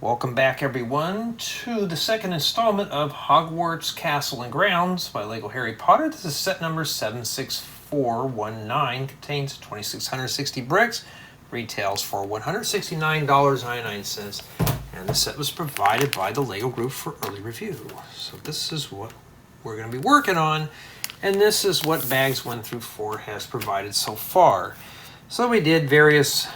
Welcome back, everyone, to the second installment of Hogwarts Castle and Grounds by LEGO Harry Potter. This is set number 76419, contains 2,660 bricks, retails for $169.99, and the set was provided by the LEGO Group for early review. So this is what we're going to be working on, and this is what Bags 1 through 4 has provided so far. So we did various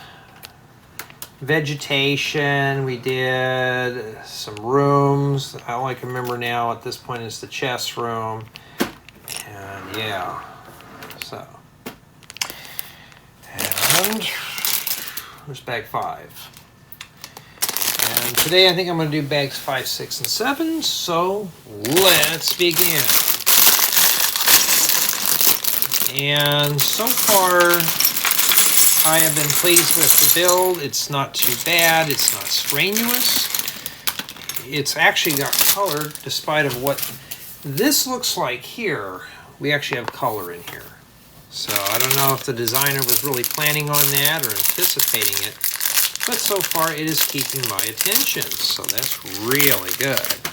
vegetation, we did some rooms. All I can remember now at this point is the chess room. And yeah, so. And where's bag 5? And today I think I'm going to do bags 5, 6, and 7. So let's begin. And so far, I have been pleased with the build. It's not too bad. It's not strenuous. It's actually got color, despite of what this looks like here. We actually have color in here. So I don't know if the designer was really planning on that or anticipating it, but so far it is keeping my attention. So that's really good.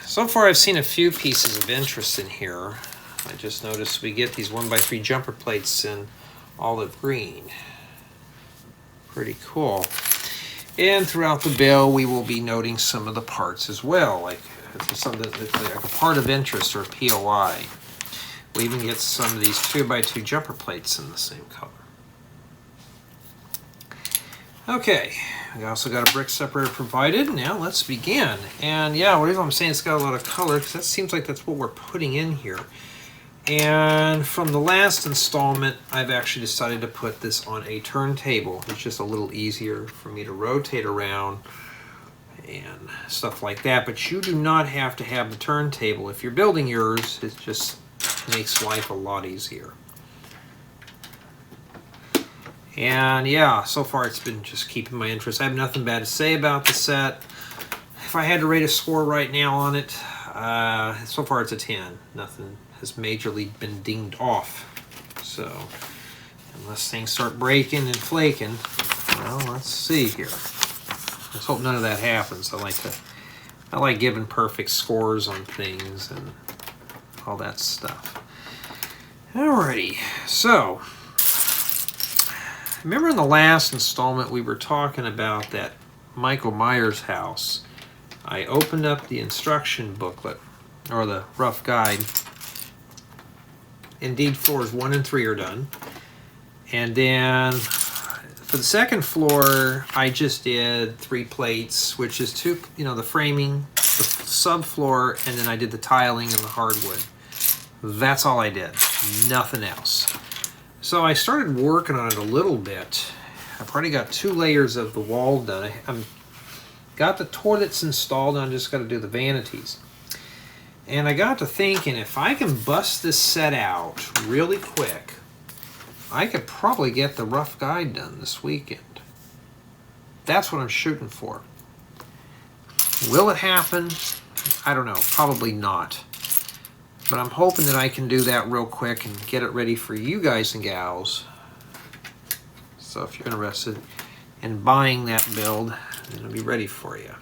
So far I've seen a few pieces of interest in here. I just noticed we get these 1x3 jumper plates in olive green. Pretty cool. And throughout the bill, we will be noting some of the parts as well, like something like a part of interest or POI. We even get some of these 2x2 jumper plates in the same color. Okay, we also got a brick separator provided. Now let's begin. And yeah, what I'm saying it's got a lot of color because that seems like that's what we're putting in here. And from the last installment, I've actually decided to put this on a turntable. It's just a little easier for me to rotate around and stuff like that. But you do not have to have the turntable. If you're building yours, it just makes life a lot easier. And yeah, so far it's been just keeping my interest. I have nothing bad to say about the set. If I had to rate a score right now on it, so far it's a 10. Nothing has majorly been dinged off. So unless things start breaking and flaking, well, let's see here. Let's hope none of that happens. I like giving perfect scores on things and all that stuff. Alrighty, so remember in the last installment we were talking about that Michael Myers house. I opened up the instruction booklet, or the rough guide. Indeed, floors 1 and 3 are done. And then for the second floor, I just did 3 plates, which is the framing, the subfloor, and then I did the tiling and the hardwood. That's all I did, nothing else. So I started working on it a little bit. I've already got 2 layers of the wall done. I've got the toilets installed, and I just got to do the vanities. And I got to thinking, if I can bust this set out really quick, I could probably get the rough guide done this weekend. That's what I'm shooting for. Will it happen? I don't know, probably not. But I'm hoping that I can do that real quick and get it ready for you guys and gals. So if you're interested in buying that build, it'll be ready for you.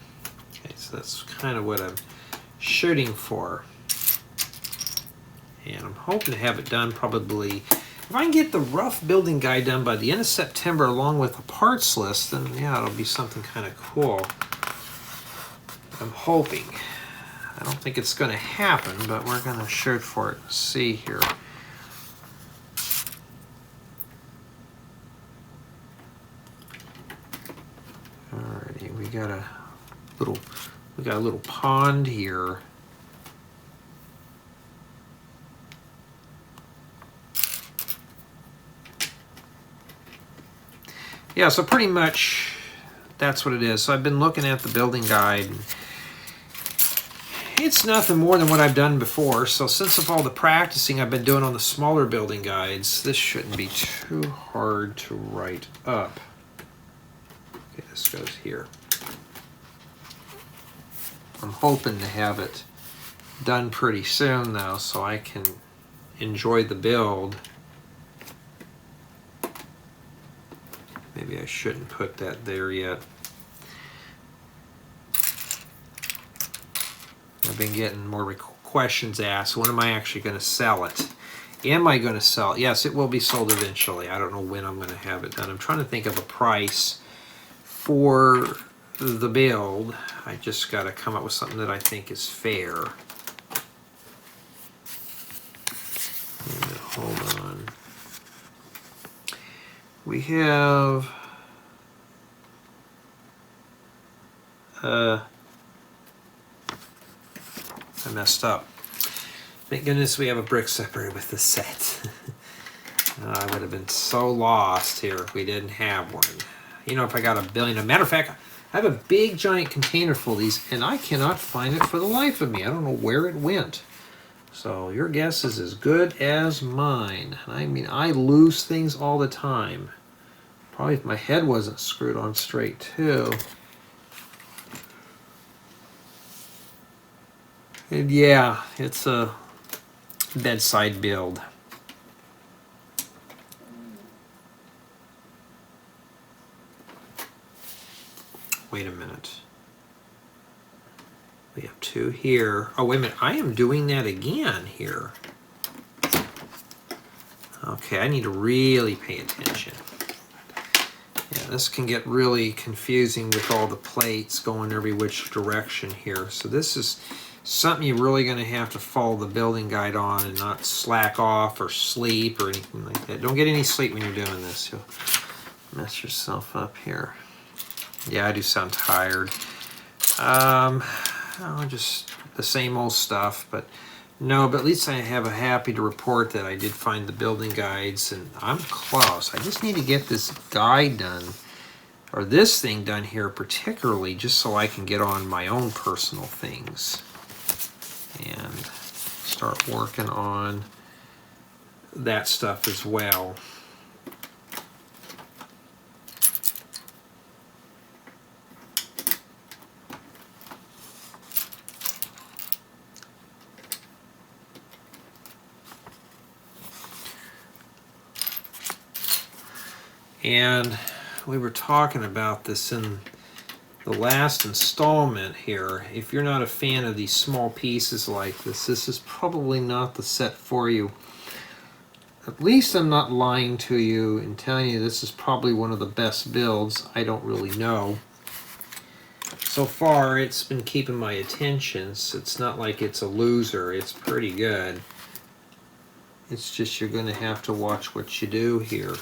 Okay, so that's kind of what I'm shooting for. And I'm hoping to have it done probably, if I can get the rough building guide done by the end of September along with the parts list, then yeah, it'll be something kind of cool. I'm hoping. I don't think it's going to happen, but we're going to shoot for it and see here. Alrighty, we got a little pond here. Yeah, so pretty much that's what it is. So I've been looking at the building guide. And it's nothing more than what I've done before. So since of all the practicing I've been doing on the smaller building guides, this shouldn't be too hard to write up. Okay, this goes here. I'm hoping to have it done pretty soon though, so I can enjoy the build. Maybe I shouldn't put that there yet. I've been getting more questions asked. When am I actually going to sell it? Am I going to sell it? Yes, it will be sold eventually. I don't know when I'm going to have it done. I'm trying to think of a price for the build. I just got to come up with something that I think is fair. Hold on. We have I messed up. Thank goodness we have a brick separator with the set. I would have been so lost here if we didn't have one. You know, if I got a billion. As a matter of fact, I have a big giant container full of these and I cannot find it for the life of me. I don't know where it went. So your guess is as good as mine. I mean, I lose things all the time. Probably if my head wasn't screwed on straight too. And yeah, it's a bedside build. Wait a minute. We have two here. Oh, wait a minute. I am doing that again here. Okay, I need to really pay attention. Yeah, this can get really confusing with all the plates going every which direction here. So this is something you're really going to have to follow the building guide on and not slack off or sleep or anything like that. Don't get any sleep when you're doing this. You'll mess yourself up here. Yeah, I do sound tired. Just the same old stuff, but no, but at least I have a happy to report that I did find the building guides and I'm close. I just need to get this guide done, or this thing done here particularly, just so I can get on my own personal things and start working on that stuff as well. And we were talking about this in the last installment here. If you're not a fan of these small pieces like this is probably not the set for you. At least I'm not lying to you and telling you this is probably one of the best builds. I don't really know. So far, it's been keeping my attention. So it's not like it's a loser. It's pretty good. It's just you're going to have to watch what you do here.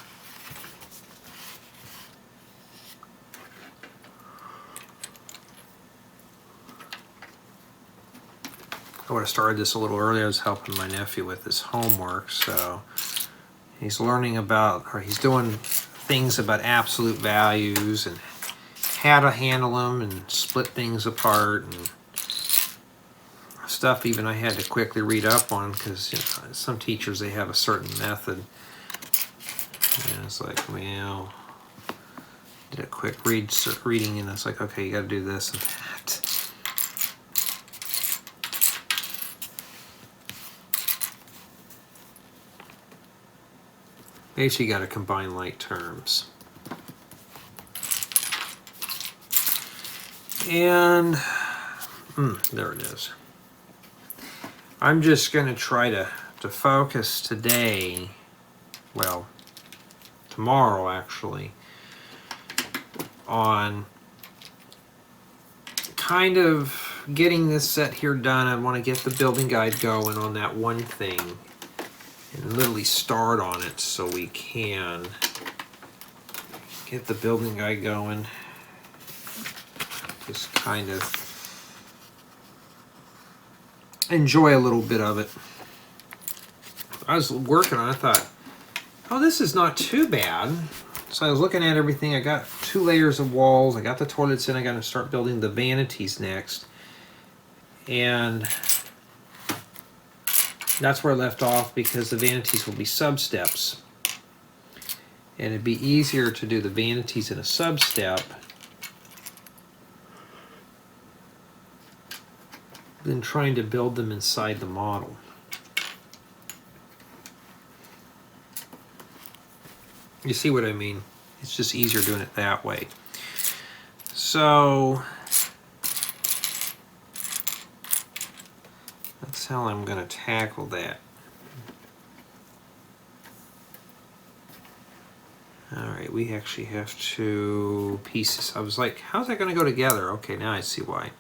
I would have started this a little earlier. I was helping my nephew with his homework, so he's learning about, or he's doing things about absolute values and how to handle them and split things apart and stuff even I had to quickly read up on because some teachers, they have a certain method. And it's like, well, did a quick reading and it's like, okay, you got to do this and that. Basically, you got to combine like terms. And there it is. I'm just going to try to focus today, well, tomorrow actually, on kind of getting this set here done. I want to get the building guide going on that one thing and literally start on it so we can get the building guide going. Just kind of enjoy a little bit of it. I was working on it, I thought, oh, this is not too bad. So I was looking at everything. I got 2 layers of walls. I got the toilets in. I got to start building the vanities next. And that's where I left off because the vanities will be sub-steps. And it'd be easier to do the vanities in a sub-step than trying to build them inside the model. You see what I mean? It's just easier doing it that way. So That's how I'm going to tackle that. Alright, we actually have 2 pieces. I was like, how's that going to go together? Okay, now I see why.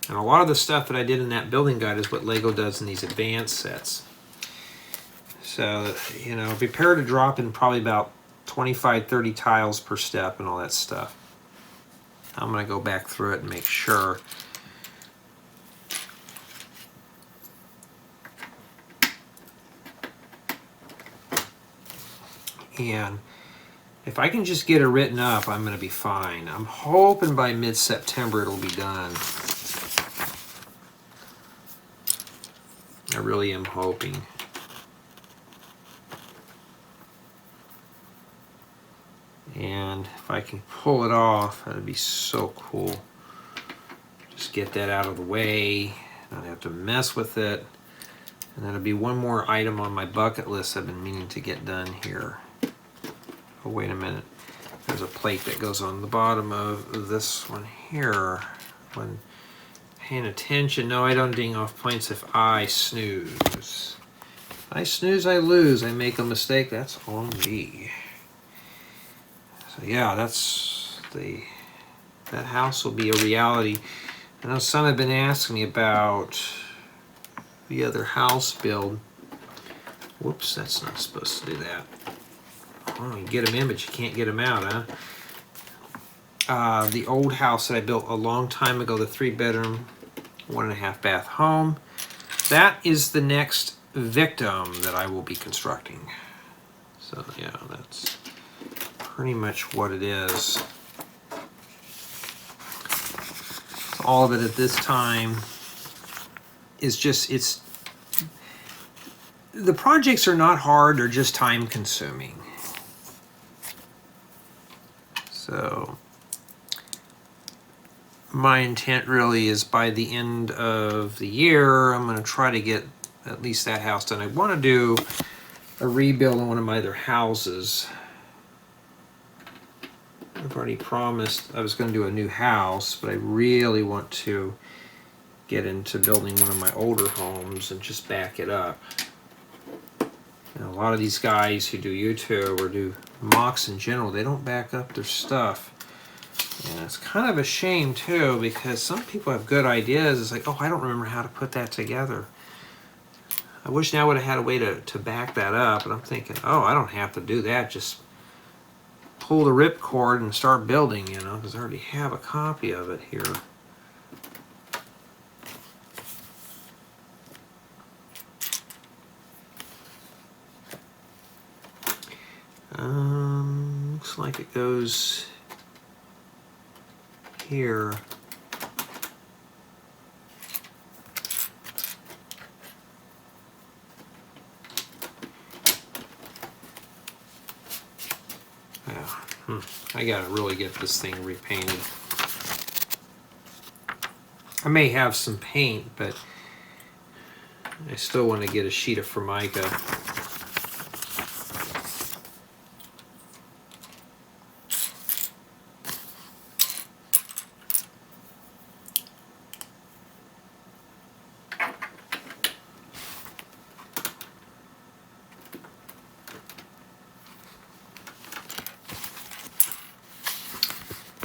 And a lot of the stuff that I did in that building guide is what LEGO does in these advanced sets. So, you know, prepare to drop in probably about 25, 30 tiles per step and all that stuff. I'm going to go back through it and make sure. And if I can just get it written up, I'm going to be fine. I'm hoping by mid-September it'll be done. I really am hoping. And if I can pull it off, that'd be so cool. Just get that out of the way, not have to mess with it. And that'll be one more item on my bucket list I've been meaning to get done here. Oh, wait a minute. There's a plate that goes on the bottom of this one here. When paying attention, no, I don't ding off points if I snooze. If I snooze, I lose. I make a mistake, that's on me. So yeah, that house will be a reality. I know some have been asking me about the other house build. Whoops, that's not supposed to do that. Oh, you get them in, but you can't get them out, huh? The old house that I built a long time ago, the 3-bedroom, 1.5 bath home. That is the next victim that I will be constructing. So yeah, that's pretty much what it is. All of it at this time is just, the projects are not hard, they're just time consuming. So my intent really is by the end of the year, I'm going to try to get at least that house done. I want to do a rebuild on one of my other houses. I've already promised I was going to do a new house, but I really want to get into building one of my older homes and just back it up. You know, a lot of these guys who do YouTube or do mocks in general, they don't back up their stuff. And it's kind of a shame too, because some people have good ideas. It's like, oh, I don't remember how to put that together. I wish now I would have had a way to back that up. And I'm thinking, oh, I don't have to do that. Just pull the ripcord and start building, you know, because I already have a copy of it here. Looks like it goes here. I gotta really get this thing repainted. I may have some paint, but I still want to get a sheet of Formica.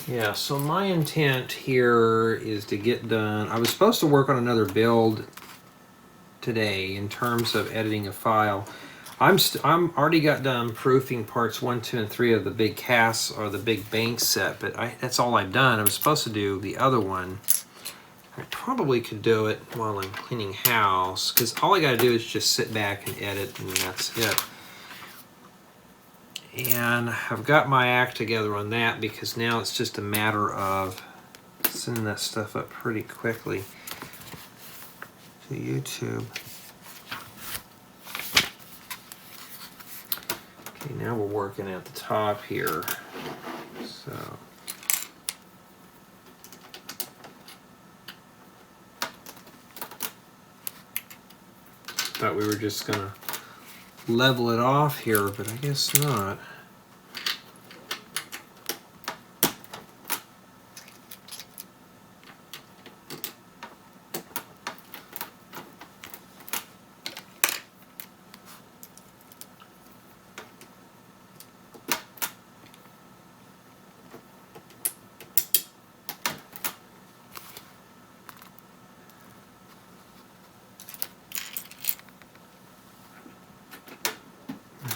Yeah, so my intent here is to get done. I was supposed to work on another build today in terms of editing a file. I'm already got done proofing parts 1, 2, and 3 of the big cast or the big bank set, but that's all I've done. I was supposed to do the other one. I probably could do it while I'm cleaning house, because all I got to do is just sit back and edit, and that's it. And I've got my act together on that, because now it's just a matter of sending that stuff up pretty quickly to YouTube. Okay, now we're working at the top here. So thought we were just gonna level it off here, but I guess not.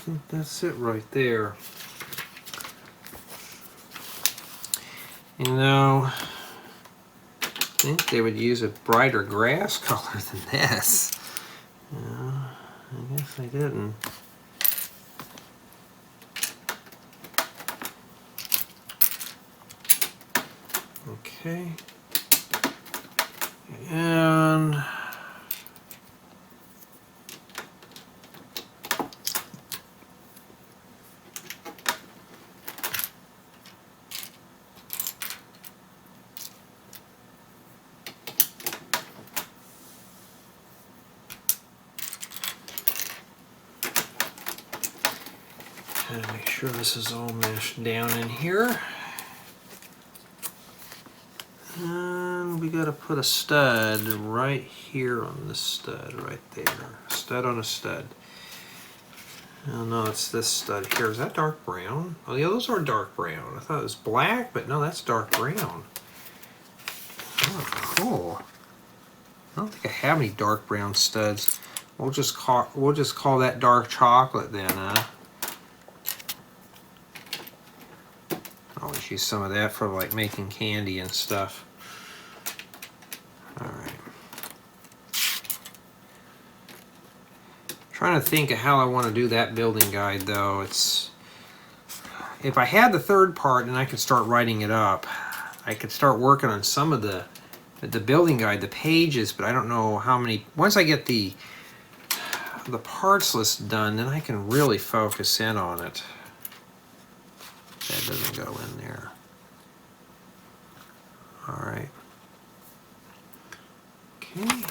think that's it right there. You know, I think they would use a brighter grass color than this. I guess they didn't. Okay. And make sure this is all meshed down in here. And we got to put a stud right here on this stud right there. Stud on a stud. Oh no, it's this stud here. Is that dark brown? Oh yeah, those are dark brown. I thought it was black, but no, that's dark brown. Oh, cool. I don't think I have any dark brown studs. We'll just call that dark chocolate then, huh? Always use some of that for like making candy and stuff. All right. Trying to think of how I want to do that building guide though. It's if I had the third part and I could start writing it up, I could start working on some of the building guide, the pages, but I don't know how many. Once I get the parts list done, then I can really focus in on it. That doesn't go in there. All right. Okay.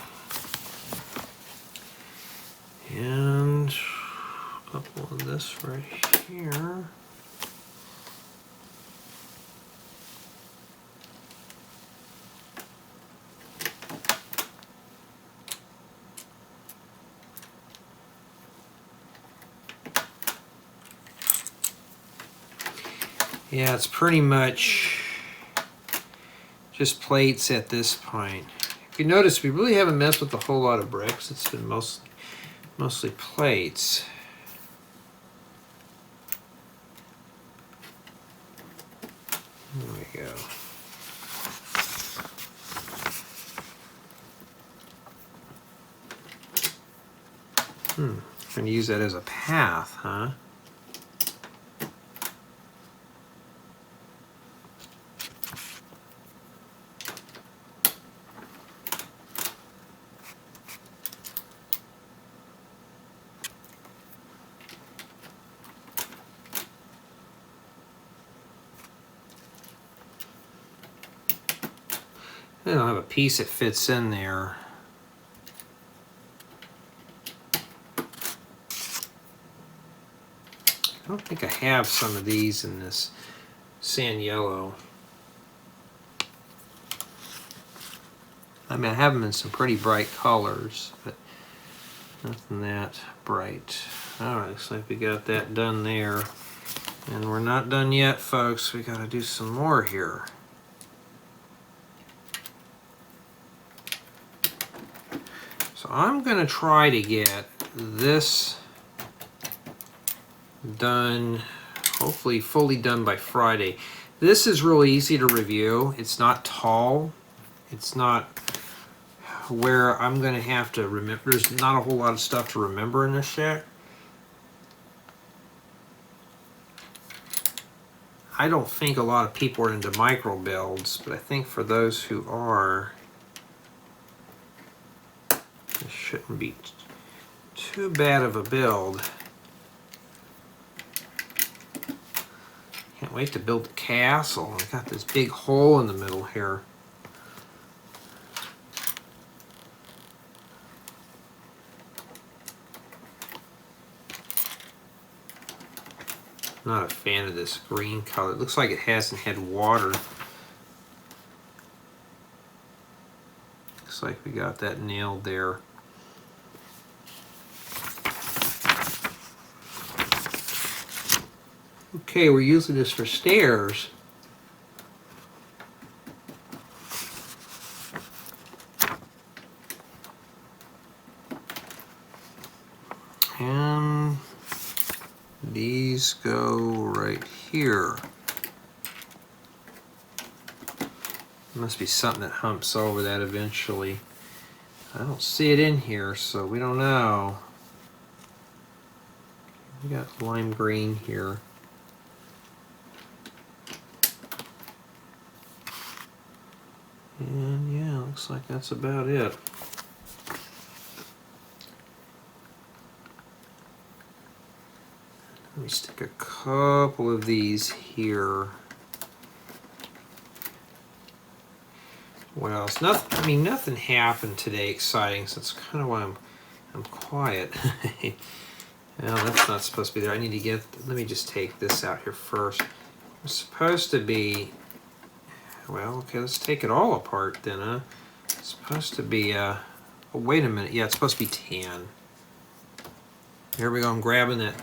And a couple of this right here. Yeah, it's pretty much just plates at this point. If you notice, we really haven't messed with a whole lot of bricks. It's been mostly plates. There we go. I'm going to use that as a path, huh? I don't have a piece that fits in there. I don't think I have some of these in this sand yellow. I mean, I have them in some pretty bright colors, but nothing that bright. All right, looks like we got that done there. And we're not done yet, folks. We got to do some more here. So I'm going to try to get this done, hopefully fully done by Friday. This is really easy to review. It's not tall. It's not where I'm going to have to remember. There's not a whole lot of stuff to remember in this set. I don't think a lot of people are into micro builds, but I think for those who are, this shouldn't be too bad of a build. Can't wait to build the castle. I've got this big hole in the middle here. Not a fan of this green color. It looks like it hasn't had water. Looks like we got that nailed there. Okay, we're using this for stairs. And go right here. There must be something that humps over that eventually. I don't see it in here, so we don't know. We got lime green here. And yeah, looks like that's about it. Let me stick a couple of these here. What else? Nothing. I mean, nothing happened today exciting, so that's kind of why I'm quiet. Well, that's not supposed to be there. I need to get. Let me just take this out here first. It's supposed to be. Well, okay. Let's take it all apart then. Huh? It's supposed to be. Oh, wait a minute. Yeah, it's supposed to be tan. Here we go. I'm grabbing that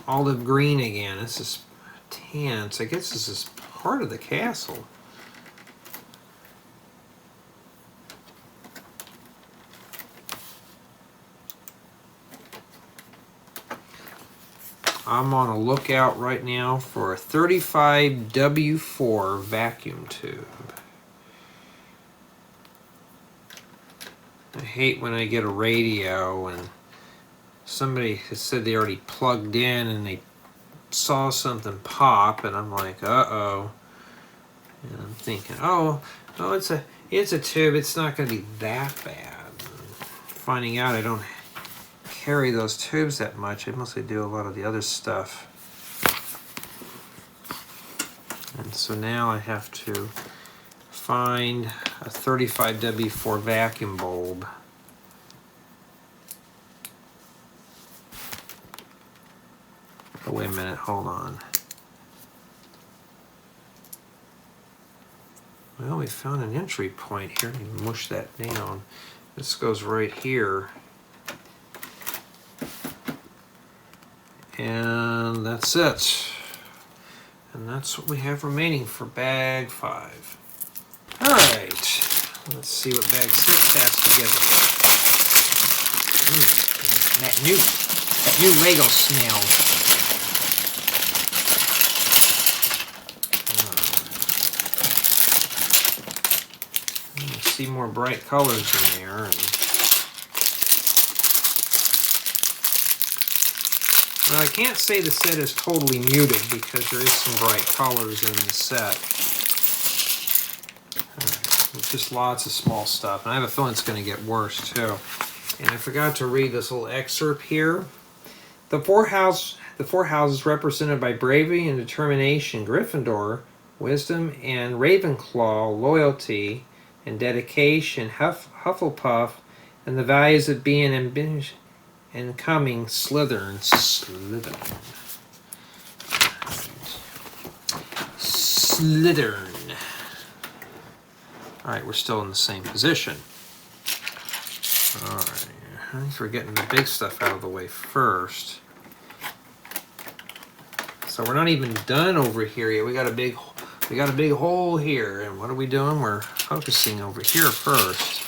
olive green again. This is tan, so I guess this is part of the castle. I'm on a lookout right now for a 35W4 vacuum tube. I hate when I get a radio and somebody has said they already plugged in and they saw something pop, and I'm like, uh-oh. And I'm thinking, oh, it's a tube. It's not going to be that bad. Finding out I don't carry those tubes that much. I mostly do a lot of the other stuff. And so now I have to find a 35W4 vacuum bulb. Oh, wait a minute, hold on. Well, we found an entry point here. Let me mush that down. This goes right here. And that's it. And that's what we have remaining for bag 5. Alright. Let's see what bag 6 has to give us. That new Lego smell. See more bright colors in there. Well, I can't say the set is totally muted because there is some bright colors in the set. There's just lots of small stuff, and I have a feeling it's going to get worse too. And I forgot to read this little excerpt here. The four houses represented by bravery and determination: Gryffindor, wisdom and Ravenclaw, loyalty and dedication; Hufflepuff, and the values of being ambitious and coming; Slytherin. Alright, we're still in the same position. Alright, thanks for getting the big stuff out of the way first. So we're not even done over here yet. We got a big hole here, and what are we doing? We're focusing over here first.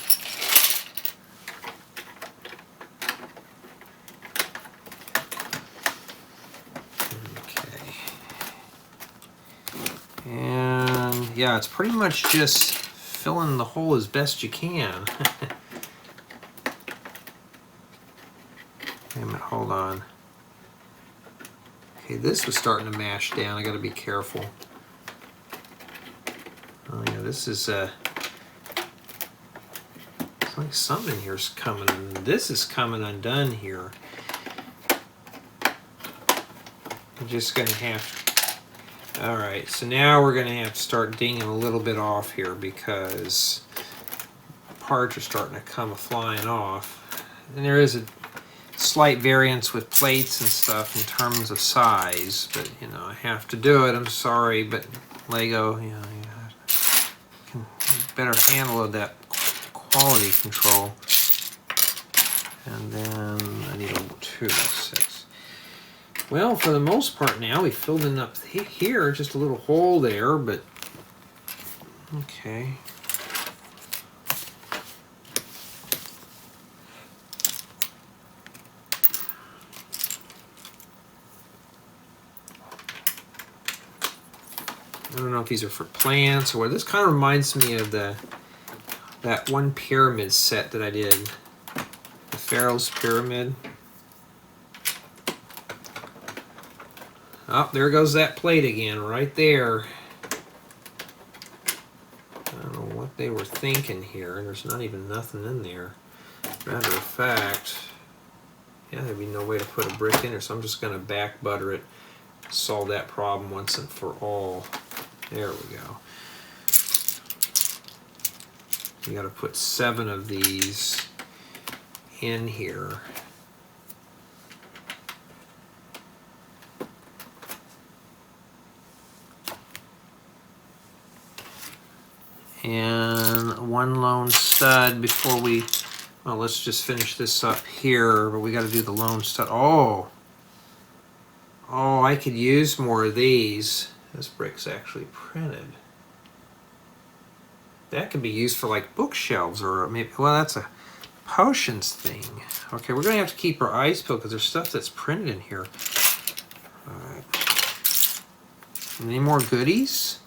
Okay. And yeah, it's pretty much just filling the hole as best you can. Wait a minute, hold on. Okay, this was starting to mash down. I gotta be careful. Oh yeah, this is it's like something here's coming. This is coming undone here. I'm just gonna have. All right, so now we're gonna have to start dinging a little bit off here because parts are starting to come flying off, and there is a slight variance with plates and stuff in terms of size, but you know, I have to do it. I'm sorry, but Lego, you know, can better handle that quality control. And then I need a 2/6. Well, for the most part now, we filled in up here, just a little hole there, but okay. I don't know if these are for plants or what. This kind of reminds me of that one pyramid set that I did. The Pharaoh's Pyramid. Oh, there goes that plate again, right there. I don't know what they were thinking here. There's not even nothing in there. Matter of fact, yeah, there'd be no way to put a brick in there, so I'm just going to back butter it, solve that problem once and for all. There we go. You got to put 7 of these in here. And 1 lone stud before we, well, let's just finish this up here, but we got to do the lone stud. Oh, I could use more of these. This brick's actually printed. That could be used for like bookshelves or maybe, well, that's a potions thing. Okay, we're going to have to keep our eyes peeled because there's stuff that's printed in here. All right. Any more goodies?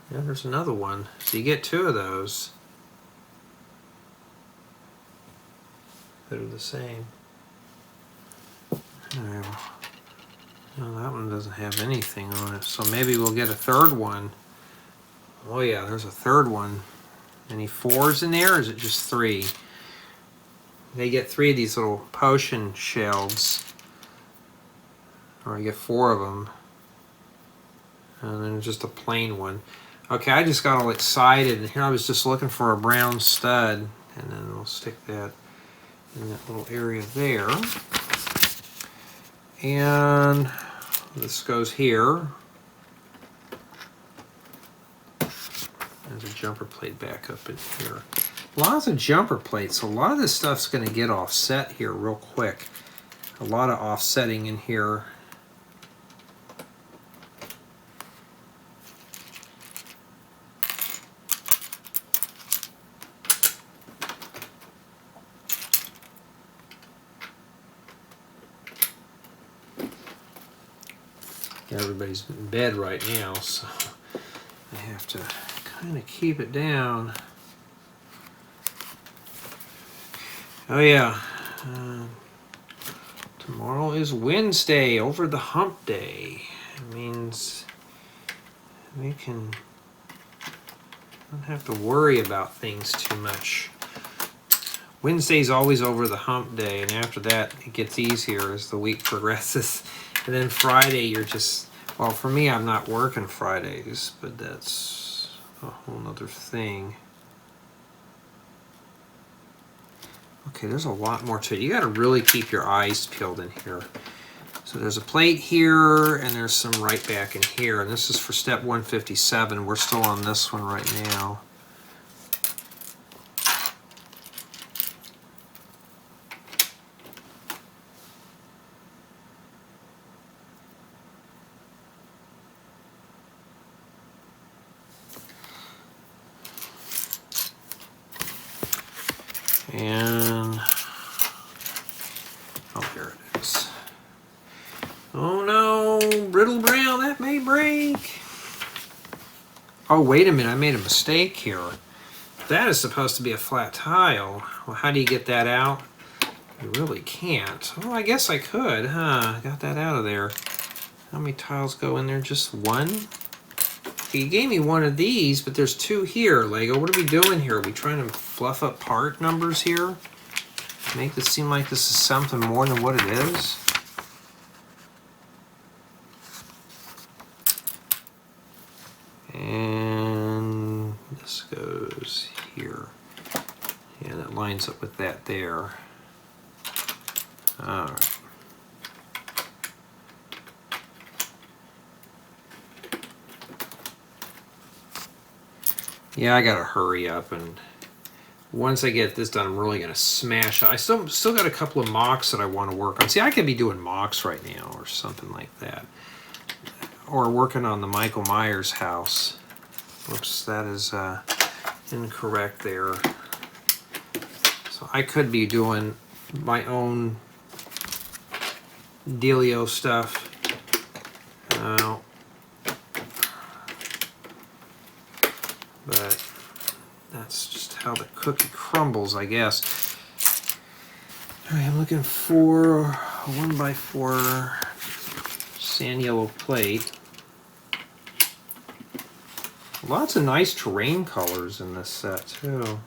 Yeah, there's another one. So you get 2 of those that are the same. All right. Well, that one doesn't have anything on it, so maybe we'll get a 3rd one. Oh yeah, there's a 3rd one. Any 4s in there, or is it just 3? They get 3 of these little potion shells. Or you get 4 of them. And then just a plain one. Okay, I just got all excited, and here I was just looking for a brown stud, and then we'll stick that in that little area there. And this goes here. There's a jumper plate back up in here. Lots of jumper plates, so a lot of this stuff's going to get offset here real quick. A lot of offsetting in here. Everybody's in bed right now, so I have to kind of keep it down. Oh yeah, tomorrow is Wednesday, over the hump day. It means we don't have to worry about things too much. Wednesday's always over the hump day, and after that it gets easier as the week progresses. And then Friday, you're just, well, for me, I'm not working Fridays, but that's a whole nother thing. Okay, there's a lot more to it. You got to really keep your eyes peeled in here. So there's a plate here, and there's some right back in here. And this is for step 157. We're still on this one right now. And, oh, there it is. Oh no, brittle brown, that may break. Oh, wait a minute, I made a mistake here. That is supposed to be a flat tile. Well, how do you get that out? You really can't. Oh, I guess I could, huh? Got that out of there. How many tiles go in there? Just 1? You gave me 1 of these, but there's 2 here, Lego. What are we doing here? Are we trying to fluff up part numbers here? Make this seem like this is something more than what it is? And this goes here. Yeah, that lines up with that there. All right. Yeah, I gotta hurry up, and once I get this done, I'm really gonna smash it. I still got a couple of mocks that I want to work on. See, I could be doing mocks right now or something like that, or working on the Michael Myers house. Whoops, that is incorrect there. So I could be doing my own dealio stuff. cookie crumbles, I guess. All right, I'm looking for a 1x4 sand yellow plate. Lots of nice terrain colors in this set too.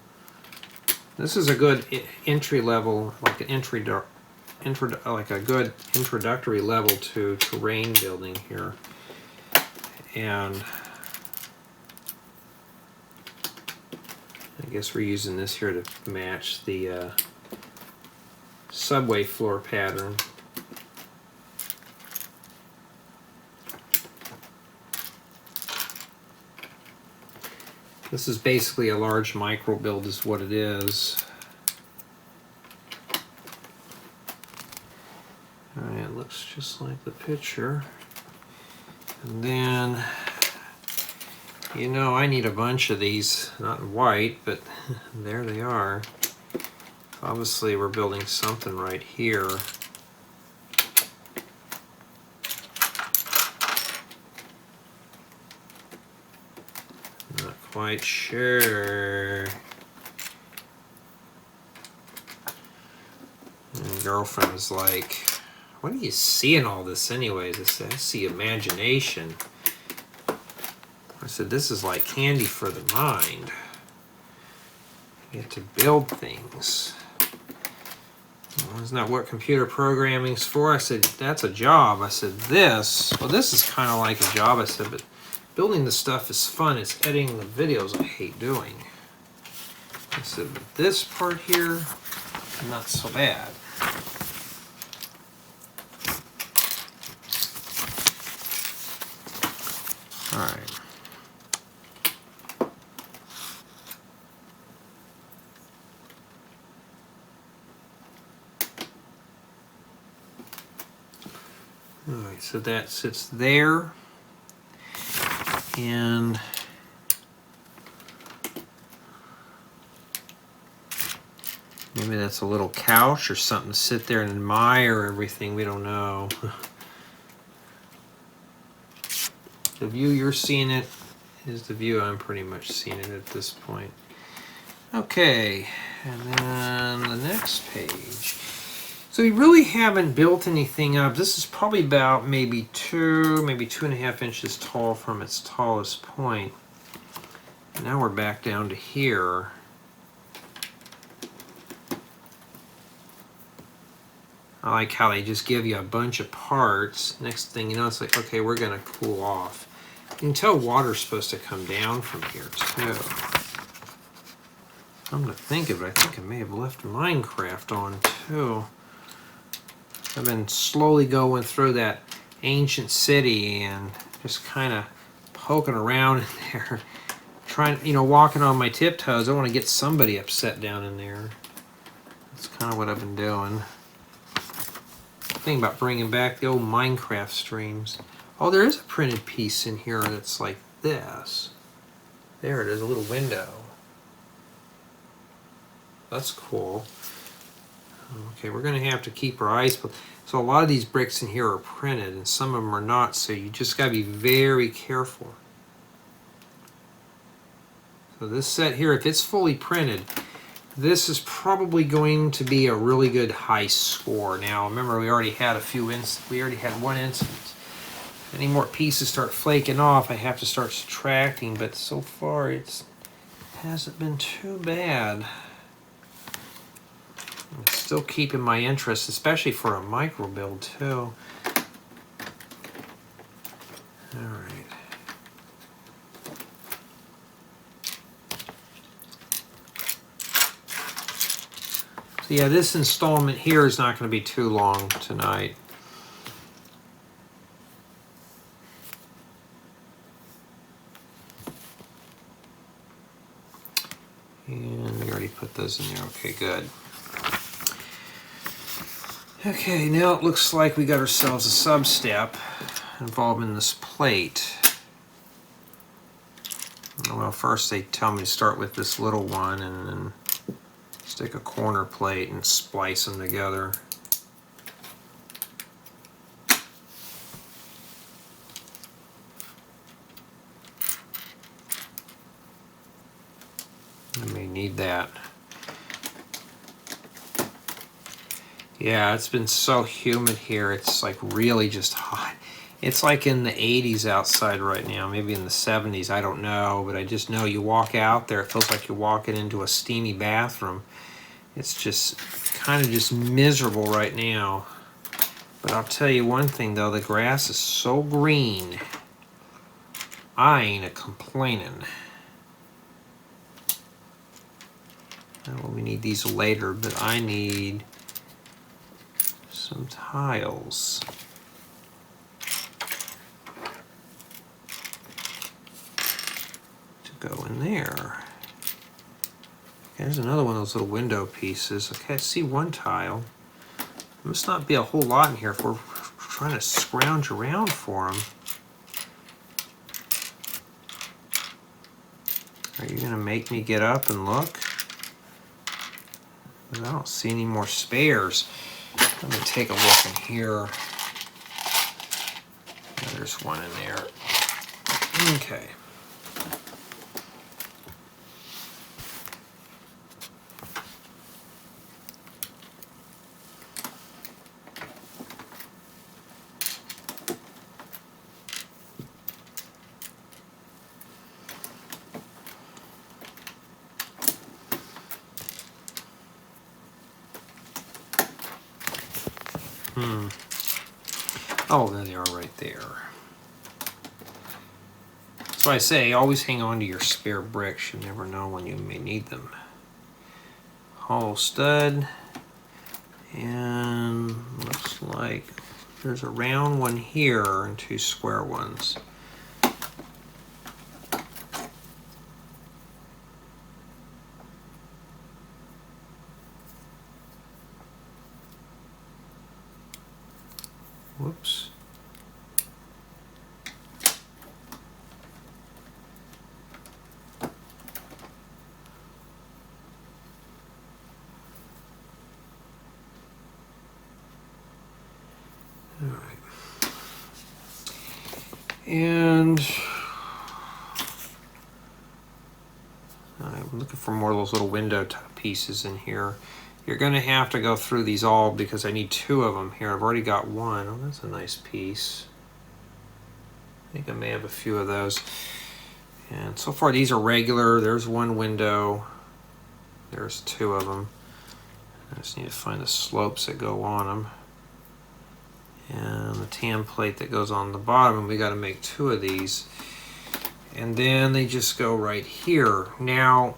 This is a good entry level, like an like a good introductory level to terrain building here. And I guess we're using this here to match the subway floor pattern. This is basically a large micro build is what it is. Alright, it looks just like the picture. And then, you know, I need a bunch of these, not in white, but there they are. Obviously we're building something right here. Not quite sure. And girlfriend was like, what do you see in all this anyways? I said, I see imagination. I said, this is like candy for the mind. You get to build things. Well, isn't that what computer programming's for? I said, that's a job. I said, well, this is kind of like a job. I said, but building the stuff is fun. It's editing the videos I hate doing. I said, but this part here, not so bad. All right. All right, so that sits there. And maybe that's a little couch or something to sit there and admire everything. We don't know. The view you're seeing it is the view I'm pretty much seeing it at this point. Okay, and then the next page. So we really haven't built anything up. This is probably about maybe 2.5 inches tall from its tallest point. Now we're back down to here. I like how they just give you a bunch of parts. Next thing you know, it's like, okay, we're gonna cool off. You can tell water's supposed to come down from here too. I'm gonna think of it, I think I may have left Minecraft on too. I've been slowly going through that ancient city and just kind of poking around in there. Trying, you know, walking on my tiptoes. I want to get somebody upset down in there. That's kind of what I've been doing. Thinking about bringing back the old Minecraft streams. Oh, there is a printed piece in here that's like this. There it is, a little window. That's cool. Okay, we're going to have to keep our eyes peeled. So a lot of these bricks in here are printed and some of them are not, so you just got to be very careful. So this set here, if it's fully printed, this is probably going to be a really good high score. Now, remember, we already had one instance. Any more pieces start flaking off, I have to start subtracting, but so far it hasn't been too bad. It's still keeping my interest, especially for a micro build too. All right. So yeah, this installment here is not going to be too long tonight. And we already put those in there. Okay, good. Okay, now it looks like we got ourselves a sub-step involving this plate. Well, first they tell me to start with this little one and then stick a corner plate and splice them together. I may need that. Yeah, it's been so humid here. It's like really just hot. It's like in the 80s outside right now, maybe in the 70s, I don't know, but I just know you walk out there, it feels like you're walking into a steamy bathroom. It's just kind of just miserable right now. But I'll tell you one thing though, the grass is so green, I ain't a-complaining. Well, we need these later, but I need some tiles. Go in there. Okay, there's another one of those little window pieces. Okay, I see one tile. There must not be a whole lot in here if we're trying to scrounge around for them. Are you gonna make me get up and look? I don't see any more spares. Let me take a look in here. There's one in there. Okay. Oh, there they are right there. That's why I say always hang on to your spare bricks. You never know when you may need them. Hollow stud. And looks like there's a round one here and two square ones. Whoops. All right. And I'm looking for more of those little window type pieces in here. You're going to have to go through these all because I need two of them here. I've already got one. Oh, that's a nice piece. I think I may have a few of those. And so far these are regular. There's one window. There's two of them. I just need to find the slopes that go on them. And the tan plate that goes on the bottom. And we got to make two of these. And then they just go right here. Now,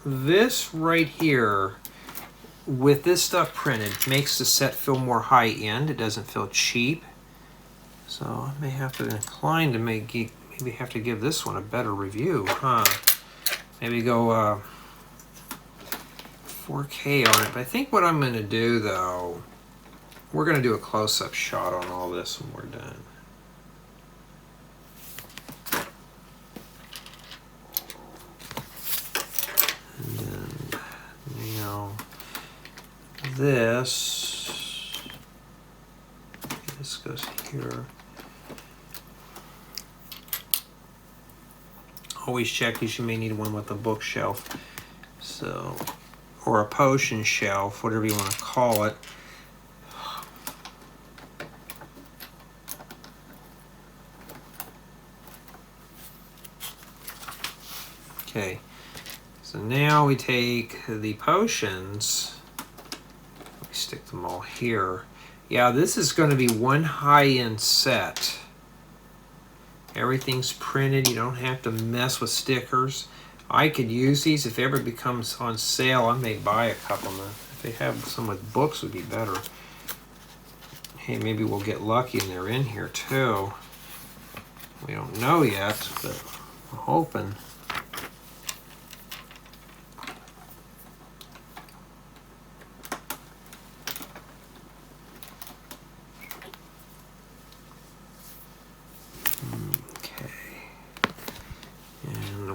this right here, with this stuff printed, makes the set feel more high-end. It doesn't feel cheap. So I may have to incline to maybe have to give this one a better review, huh? Maybe go 4K on it. But I think what I'm going to do, though, we're going to do a close-up shot on all this when we're done. And then, now, this goes here. Always check because you may need one with a bookshelf. So, or a potion shelf, whatever you want to call it. Okay, so now we take the potions, we stick them all here. Yeah, this is going to be one high-end set. Everything's printed, you don't have to mess with stickers. I could use these if it ever becomes on sale. I may buy a couple. If they have some with books would be better. Hey, maybe we'll get lucky and they're in here too. We don't know yet, but we're hoping.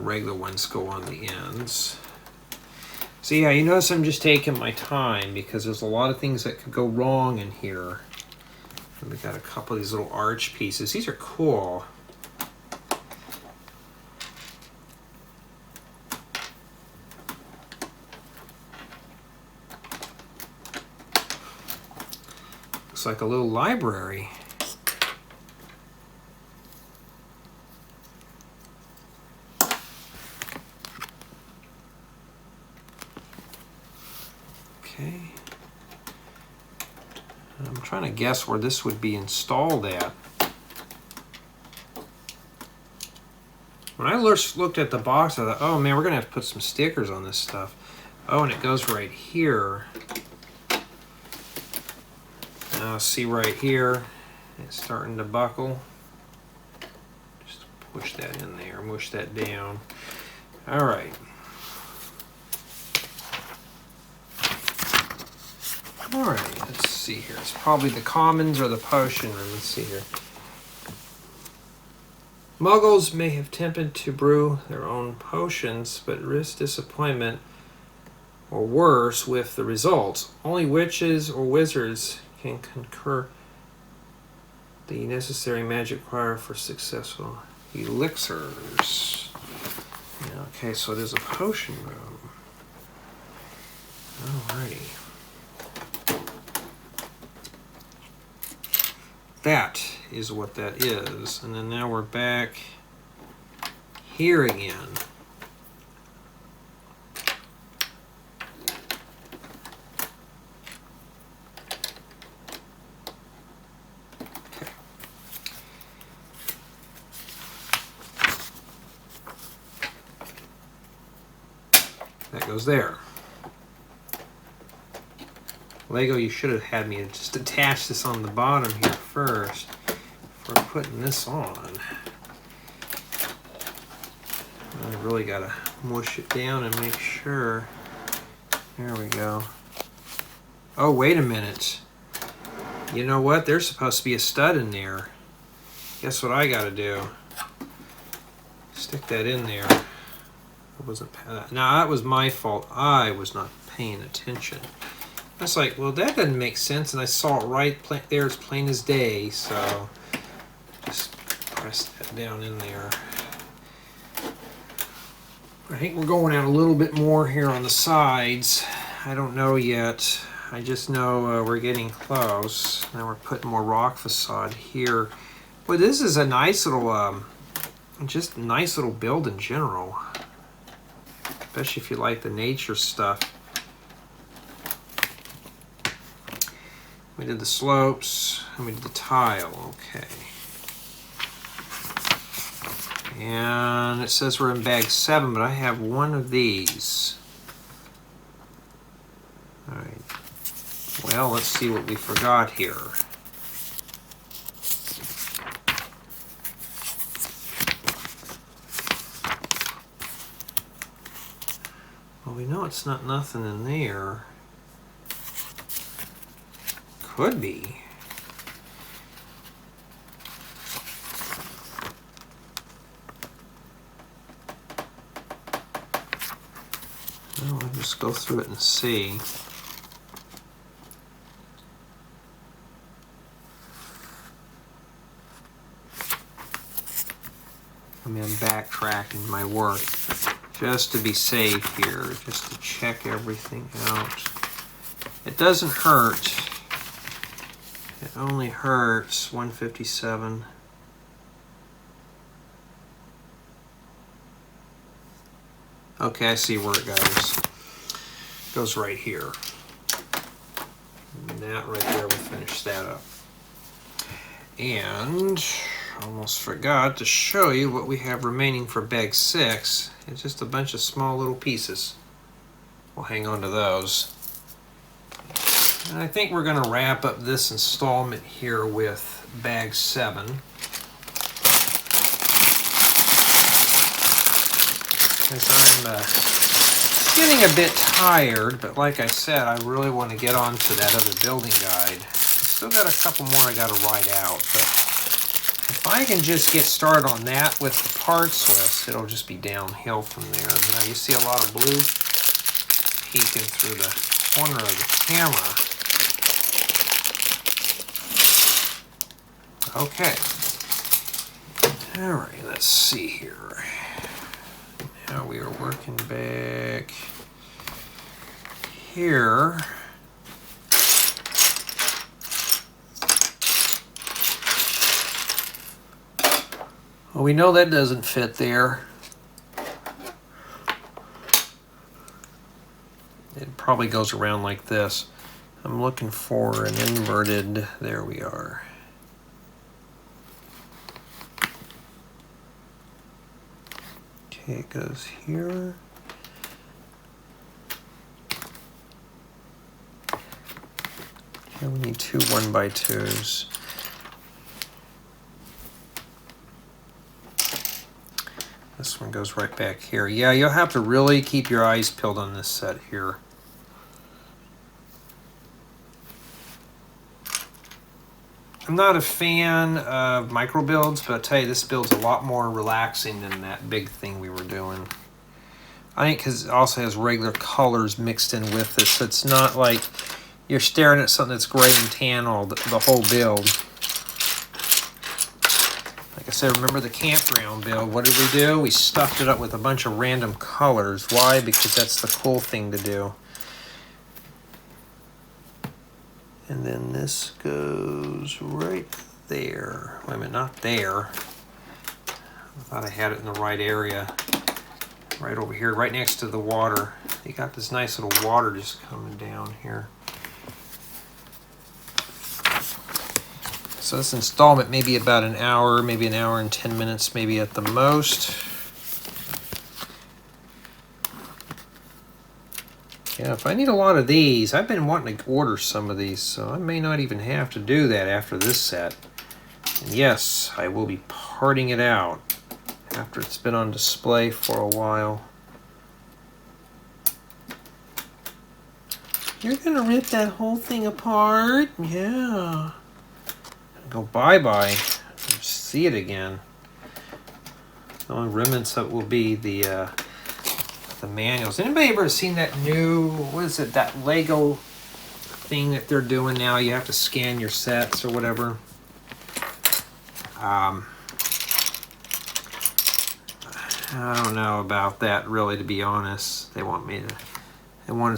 Regular ones go on the ends. So yeah, you notice I'm just taking my time because there's a lot of things that could go wrong in here. And we got a couple of these little arch pieces. These are cool. Looks like a little library. Okay. I'm trying to guess where this would be installed at. When I looked at the box, I thought, oh man, we're going to have to put some stickers on this stuff. Oh, and it goes right here. Now, see right here, it's starting to buckle. Just push that in there, mush that down. All right. All right, let's see here. It's probably the commons or the potion room. Let's see here. Muggles may have attempted to brew their own potions, but risk disappointment or worse with the results. Only witches or wizards can concur the necessary magic required for successful elixirs. Okay, so there's a potion room. Alrighty. That is what that is. And then now we're back here again. Okay. That goes there. Lego, you should have had me just attach this on the bottom here first before putting this on. I really got to mush it down and make sure. There we go. Oh, wait a minute. You know what? There's supposed to be a stud in there. Guess what I got to do? Stick that in there. It wasn't. Now, that was my fault. I was not paying attention. I was like, well, that doesn't make sense, and I saw it right there as plain as day, so just press that down in there. I think we're going out a little bit more here on the sides. I don't know yet. I just know we're getting close. Now we're putting more rock facade here. But this is a nice little, just a nice little build in general, especially if you like the nature stuff. We did the slopes, and we did the tile, okay. And it says we're in bag 7, but I have one of these. All right. Well, let's see what we forgot here. Well, we know it's not nothing in there. Could be. Well, I'll just go through it and see. I'm backtracking my work just to be safe here, just to check everything out. It doesn't hurt. It only hurts 157. Okay, I see where it goes. It goes right here. And that right there will finish that up. And almost forgot to show you what we have remaining for bag 6. It's just a bunch of small little pieces. We'll hang on to those. And I think we're going to wrap up this installment here with bag 7. Because I'm getting a bit tired, but like I said, I really want to get on to that other building guide. I still got a couple more I got to write out, but if I can just get started on that with the parts list, it'll just be downhill from there. Now you see a lot of blue peeking through the corner of the camera. Okay. All right, let's see here. Now we are working back here. Well, we know that doesn't fit there. It probably goes around like this. I'm looking for an inverted, there we are. Okay, it goes here. Okay, we need two 1x2s. This one goes right back here. Yeah, you'll have to really keep your eyes peeled on this set here. I'm not a fan of micro builds, but I'll tell you, this build's a lot more relaxing than that big thing we were doing. I think because it also has regular colors mixed in with it, so it's not like you're staring at something that's gray and tan all the whole build. Like I said, remember the campground build? What did we do? We stuffed it up with a bunch of random colors. Why? Because that's the cool thing to do. And then this goes right there. Wait a minute, not there. I thought I had it in the right area. Right over here, right next to the water. You got this nice little water just coming down here. So this installment may be about an hour, maybe an hour and 10 minutes, maybe at the most. Yeah, if I need a lot of these, I've been wanting to order some of these, so I may not even have to do that after this set. And yes, I will be parting it out after it's been on display for a while. You're gonna rip that whole thing apart? Yeah. Go bye-bye. See it again. The only remnants of it will be the manuals. Anybody ever seen that new, what is it, that Lego thing that they're doing now? You have to scan your sets or whatever. I don't know about that really, to be honest. They wanted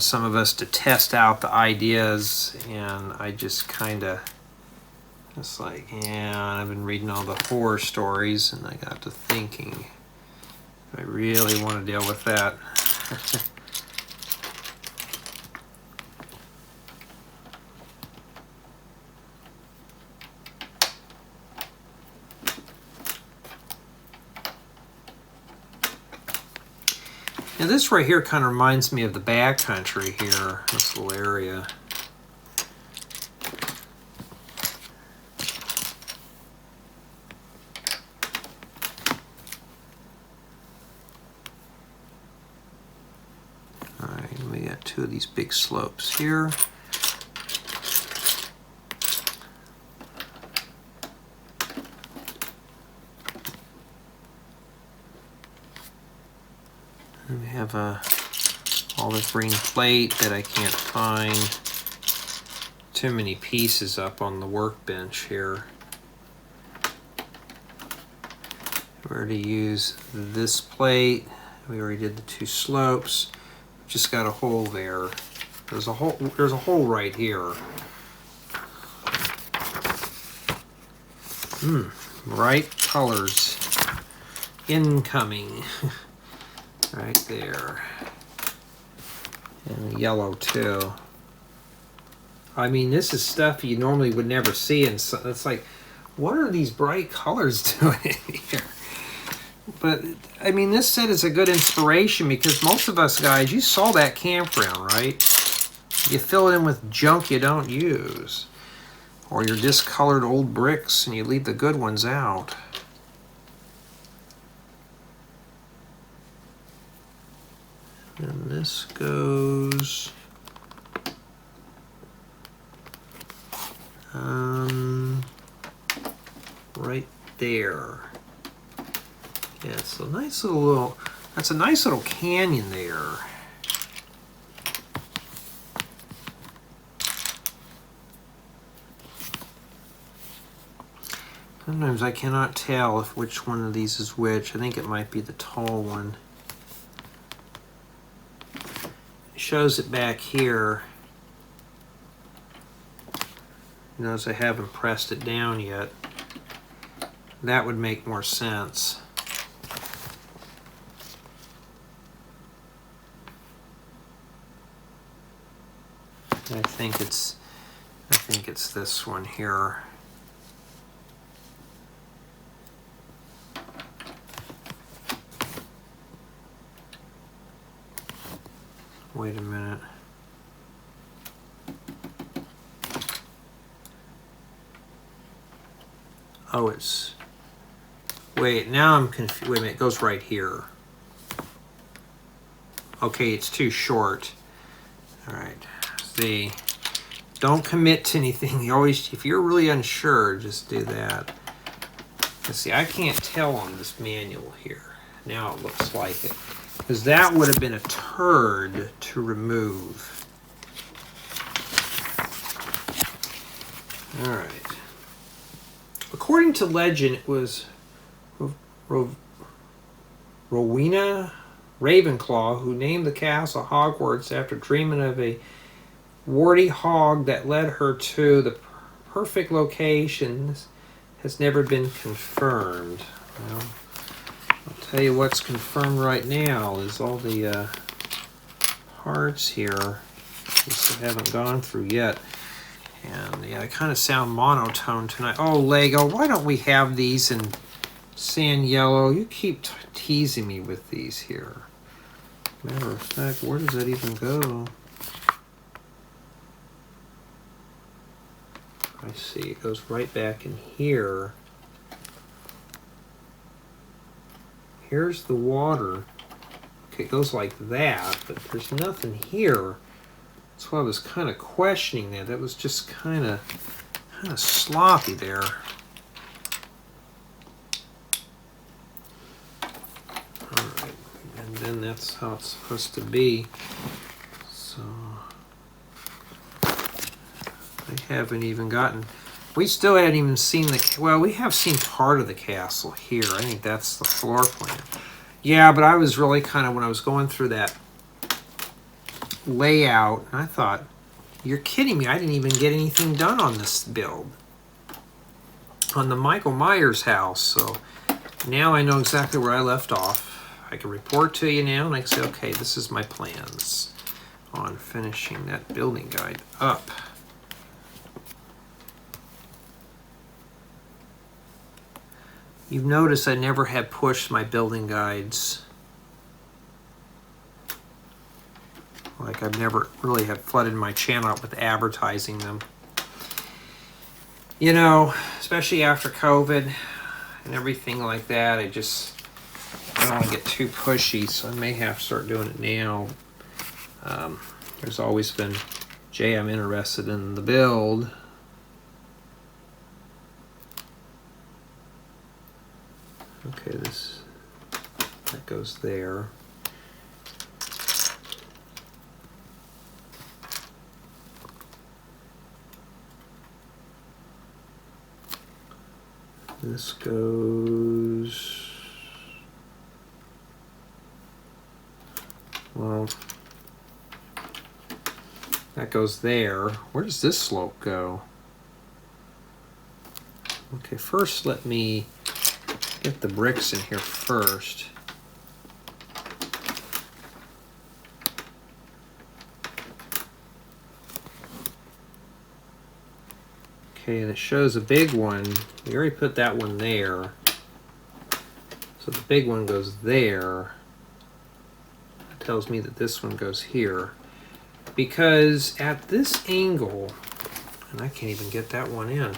some of us to test out the ideas, and I just kind of, it's like, yeah, I've been reading all the horror stories, and I got to thinking, I really want to deal with that. Now this right here kind of reminds me of the back country here, this little area. Two of these big slopes here. And we have a olive green plate that I can't find. Too many pieces up on the workbench here. We're to use this plate. We already did the two slopes. Just got a hole there. There's a hole right here. Bright colors incoming. Right there. And yellow too. I mean, this is stuff you normally would never see, and so it's like, what are these bright colors doing here? But, I mean, this set is a good inspiration because most of us guys, you saw that campground, right? You fill it in with junk you don't use. Or your discolored old bricks and you leave the good ones out. And this goes... right there. Yeah, it's a nice little, that's a nice little canyon there. Sometimes I cannot tell if which one of these is which. I think it might be the tall one. It shows it back here. Notice I haven't pressed it down yet. that would make more sense. I think it's this one here. Wait a minute. Oh, it's... Wait, now I'm confused. Wait a minute, it goes right here. Okay, it's too short. All right. See, don't commit to anything. You always, if you're really unsure, just do that. Let's see, I can't tell on this manual here. Now it looks like it. Because that would have been a turd to remove. All right. According to legend, it was Rowena Ravenclaw who named the castle Hogwarts after dreaming of a warty hog that led her to the perfect location. Has never been confirmed. Well, I'll tell you what's confirmed right now is all the hearts here. Just haven't gone through yet. And yeah, they kind of sound monotone tonight. Oh, Lego, why don't we have these in sand yellow? You keep teasing me with these here. Matter of fact, where does that even go? I see, it goes right back in here. Here's the water. Okay, it goes like that, but there's nothing here. That's why I was kind of questioning that. That was just kind of sloppy there. All right, and then that's how it's supposed to be. So I haven't even gotten. We still hadn't even seen the. Well, we have seen part of the castle here. I think that's the floor plan. Yeah, but I was really kind of when I was going through that layout, and I thought, you're kidding me, I didn't even get anything done on this build on the Michael Myers house. So now I know exactly where I left off. I can report to you now, and I can say, okay, this is my plans on finishing that building guide up. You've noticed I never have pushed my building guides. Like I've never really have flooded my channel up with advertising them. You know, especially after COVID and everything like that, I don't want to get too pushy, so I may have to start doing it now. There's always been, Jay, I'm interested in the build. Okay, that goes there. This goes, well, that goes there. Where does this slope go? Okay, first let me get the bricks in here first. Okay, and it shows a big one. We already put that one there. So the big one goes there. That tells me that this one goes here. Because at this angle, and I can't even get that one in.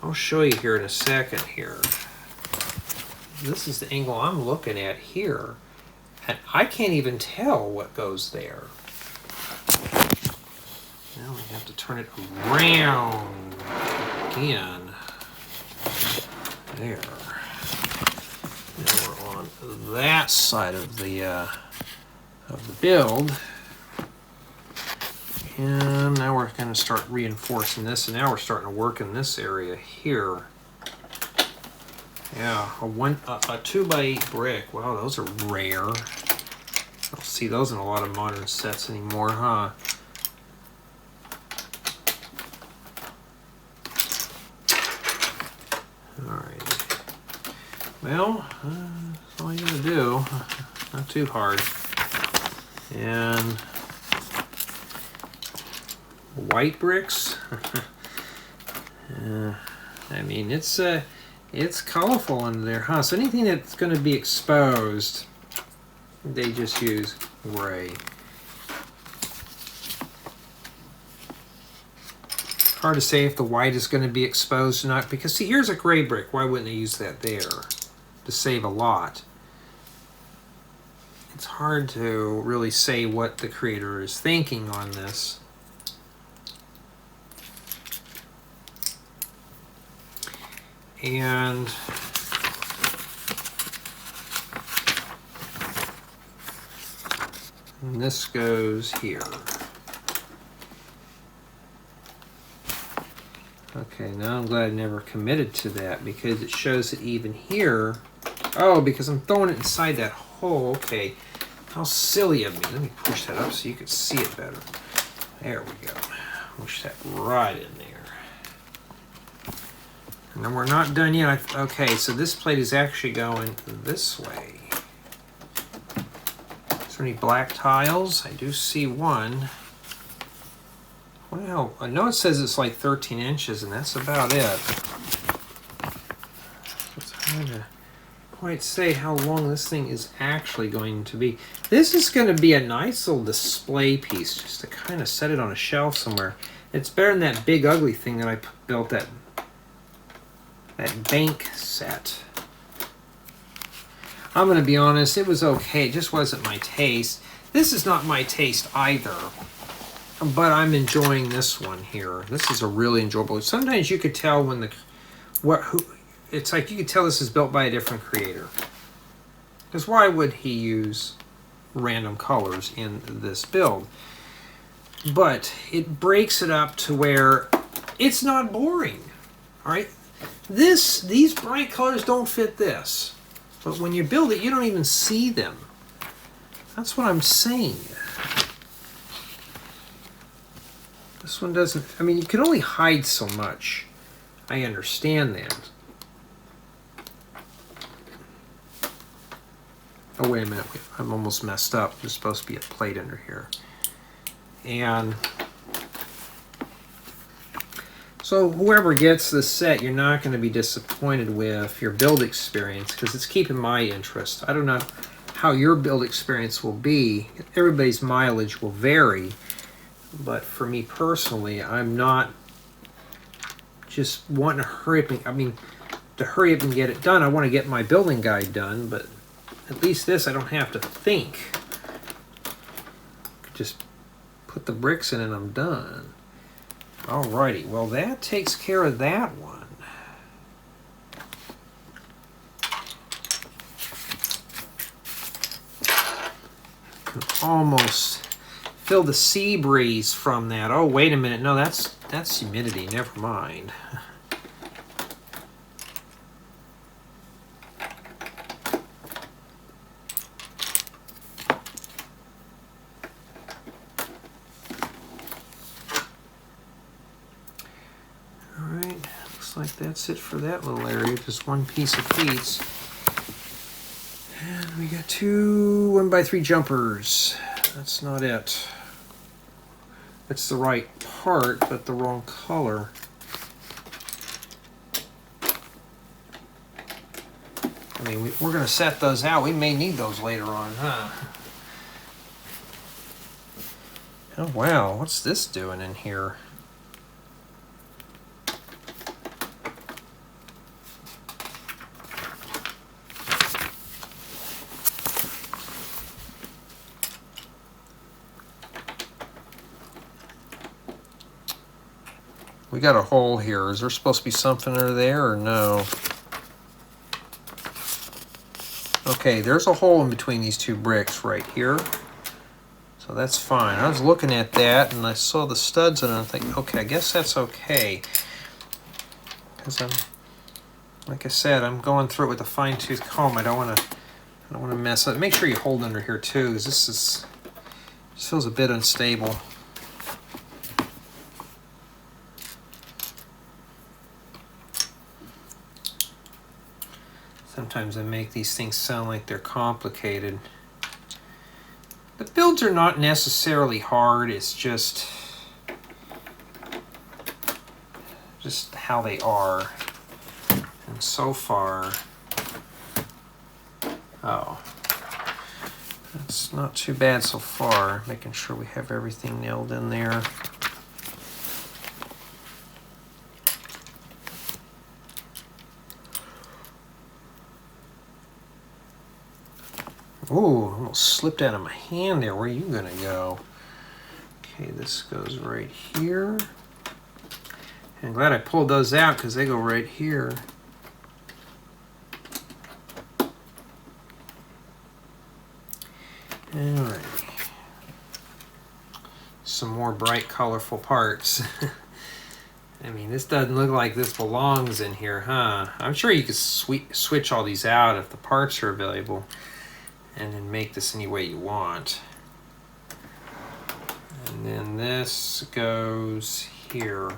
I'll show you here in a second here. This is the angle I'm looking at here. And I can't even tell what goes there. Now we have to turn it around again. There. Now we're on that side of the build. And now we're going to start reinforcing this, and now we're starting to work in this area here. Yeah, a 2x8 brick. Wow, those are rare. I don't see those in a lot of modern sets anymore, huh? Alright. Well, that's all you gotta do. Not too hard. And white bricks. I mean, it's colorful under there, huh? So anything that's going to be exposed, they just use gray. Hard to say if the white is going to be exposed or not, because see, here's a gray brick. Why wouldn't they use that there to save a lot? It's hard to really say what the creator is thinking on this. And this goes here. Okay, now I'm glad I never committed to that, because it shows it even here. Oh, because I'm throwing it inside that hole. Okay, how silly of me. Let me push that up so you can see it better. There we go. Push that right in there. And then we're not done yet. Okay, so this plate is actually going this way. Is there any black tiles? I do see one. Well, I know it says it's like 13 inches, and that's about it. It's hard to quite say how long this thing is actually going to be. This is going to be a nice little display piece, just to kind of set it on a shelf somewhere. It's better than that big ugly thing that I built, that bank set. I'm going to be honest, it was okay. It just wasn't my taste. This is not my taste either. But I'm enjoying this one here. This is a really enjoyable. Sometimes you could tell when it's like you could tell this is built by a different creator. Because why would he use random colors in this build? But it breaks it up to where it's not boring. All right? These bright colors don't fit this. But when you build it, you don't even see them. That's what I'm saying. This one doesn't, I mean, you can only hide so much. I understand that. Oh, wait a minute. I'm almost messed up. There's supposed to be a plate under here. And so whoever gets this set, you're not going to be disappointed with your build experience, because it's keeping my interest. I don't know how your build experience will be. Everybody's mileage will vary. But for me personally, I'm not just wanting to hurry up to hurry up and get it done. I want to get my building guide done, but at least this I don't have to think. Just put the bricks in and I'm done. Alrighty, well that takes care of that one. Can almost feel the sea breeze from that. Oh, wait a minute. No, that's humidity. Never mind. Like that's it for that little area, just one piece of piece. And we got 2 1x3 jumpers. That's not it. It's the right part, but the wrong color. I mean, we're going to set those out. We may need those later on, huh? Oh, wow. What's this doing in here? We got a hole here. Is there supposed to be something under there or no? Okay, there's a hole in between these 2 bricks right here. So that's fine. I was looking at that and I saw the studs in it and I'm thinking, okay, I guess that's okay. Because like I said, I'm going through it with a fine-tooth comb. I don't want to mess up. Make sure you hold under here too, because this feels a bit unstable. Sometimes I make these things sound like they're complicated. The builds are not necessarily hard, it's just how they are. And so far, oh, that's not too bad so far. Making sure we have everything nailed in there. Ooh, almost slipped out of my hand there. Where are you gonna go? Okay, this goes right here. I'm glad I pulled those out because they go right here. Alright. Some more bright, colorful parts. I mean, this doesn't look like this belongs in here, huh? I'm sure you could switch all these out if the parts are available and then make this any way you want. And then this goes here.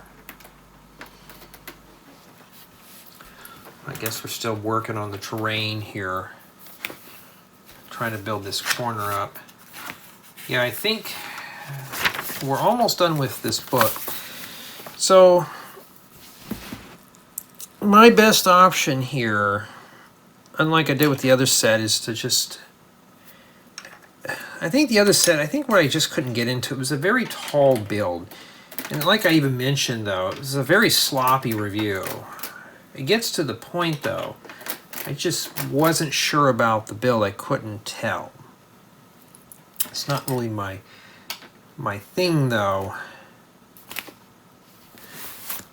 I guess we're still working on the terrain here. Trying to build this corner up. Yeah, I think we're almost done with this book. So, my best option here, unlike I did with the other set, is to just... I think the other set, I think what I just couldn't get into, it was a very tall build. And like I even mentioned, though, it was a very sloppy review. It gets to the point, though, I just wasn't sure about the build. I couldn't tell. It's not really my thing, though.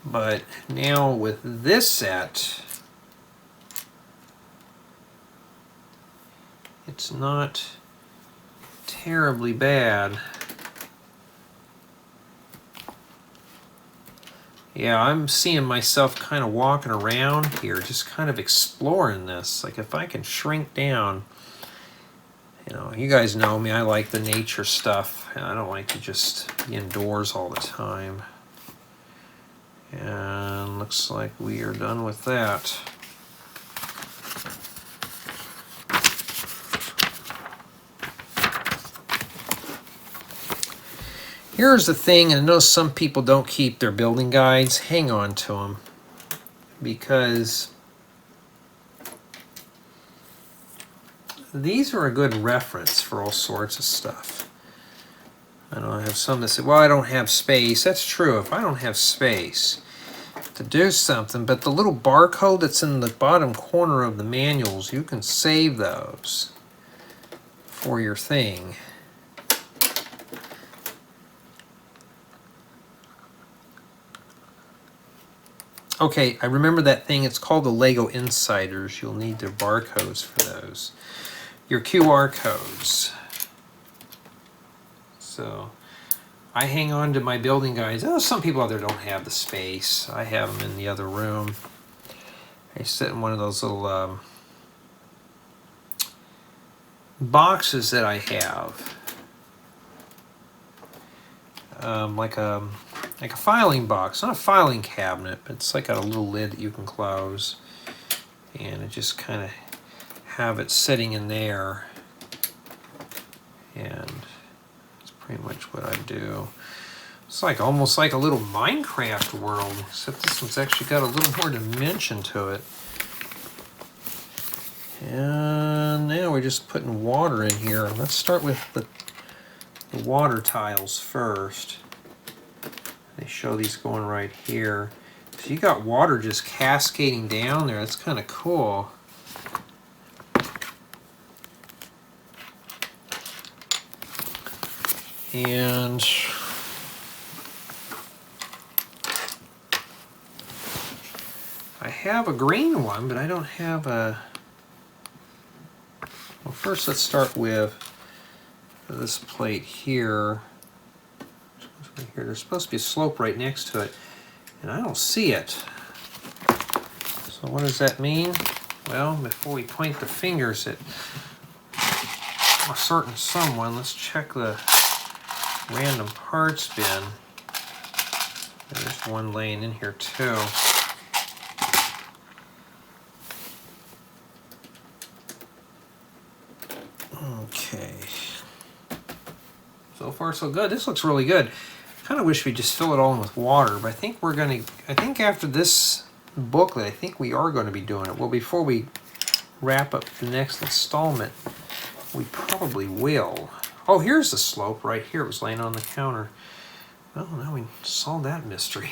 But now with this set, it's not terribly bad. Yeah, I'm seeing myself kind of walking around here, just kind of exploring this. Like if I can shrink down, you know, you guys know me, I like the nature stuff. I don't like to just be indoors all the time. And looks like we are done with that. Here's the thing, and I know some people don't keep their building guides. Hang on to them, because these are a good reference for all sorts of stuff. I know I have some that say, well, I don't have space. That's true, if I don't have space to do something, but the little barcode that's in the bottom corner of the manuals, you can save those for your thing. Okay, I remember that thing. It's called the Lego Insiders. You'll need their barcodes for those. Your QR codes. So, I hang on to my building guides. Oh, some people out there don't have the space. I have them in the other room. I sit in one of those little boxes that I have. Like a filing box, not a filing cabinet, but it's like got a little lid that you can close, and it just kind of have it sitting in there, and that's pretty much what I do. It's like almost like a little Minecraft world, except this one's actually got a little more dimension to it. And now we're just putting water in here. Let's start with the water tiles first. They show these going right here. So you got water just cascading down there. That's kind of cool. And I have a green one, but I don't have a... Well, first let's start with this plate here. Here, there's supposed to be a slope right next to it, and I don't see it. So what does that mean? Well, before we point the fingers at a certain someone, let's check the random parts bin. There's one laying in here too. Okay. So far so good. This looks really good. Kind of wish we just fill it all in with water, but I think we're gonna, I think after this booklet, I think we are going to be doing it. Well, before we wrap up the next installment, we probably will. Oh, here's the slope right here. It was laying on the counter. Well, now we solved that mystery.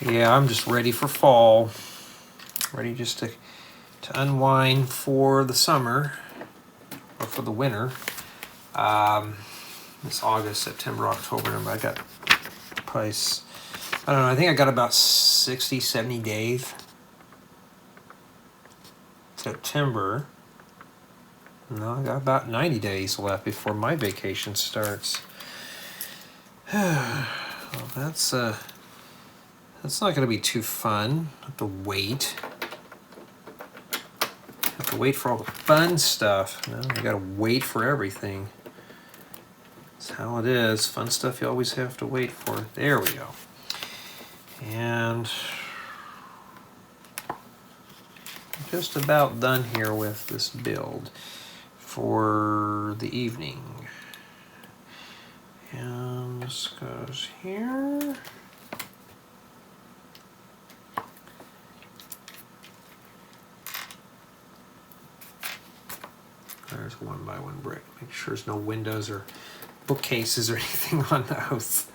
Yeah, I'm just ready for fall. Ready just to unwind for the summer, or for the winter. It's August, September, October, November. I got probably, I don't know, I think I got about 60, 70 days. September. No, I got about 90 days left before my vacation starts. Well, that's not going to be too fun. Have to wait. Have to wait for all the fun stuff. No, you got to wait for everything. That's how it is. Fun stuff you always have to wait for. There we go. And just about done here with this build for the evening. And this goes here. There's one by one brick. Make sure there's no windows or bookcases or anything on those.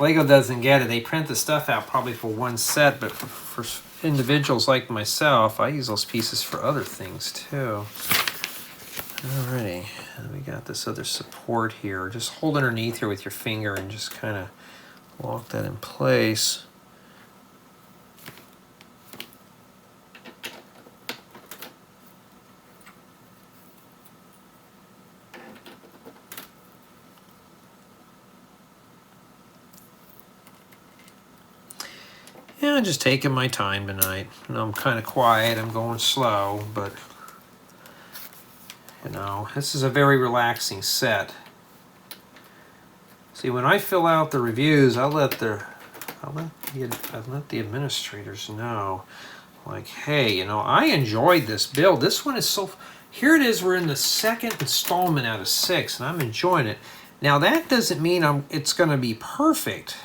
Lego doesn't get it. They print the stuff out probably for one set, but for individuals like myself, I use those pieces for other things too. Alrighty, and we got this other support here. Just hold underneath here with your finger and just kind of lock that in place. Yeah, I'm just taking my time tonight. You know, I'm kind of quiet, I'm going slow, but you know, this is a very relaxing set. See, when I fill out the reviews, I let the administrators know, like, hey, you know, I enjoyed this build. This one is so, here it is, we're in the second installment out of 6, and I'm enjoying it. Now, that doesn't mean it's going to be perfect.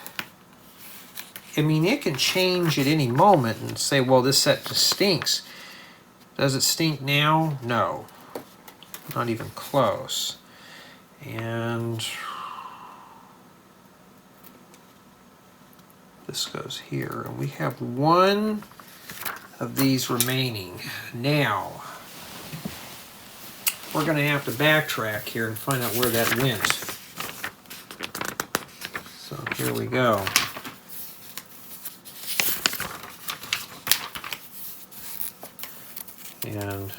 I mean, it can change at any moment and say, well, this set just stinks. Does it stink now? No. Not even close. And this goes here. And we have one of these remaining. Now, we're going to have to backtrack here and find out where that went. So here we go. And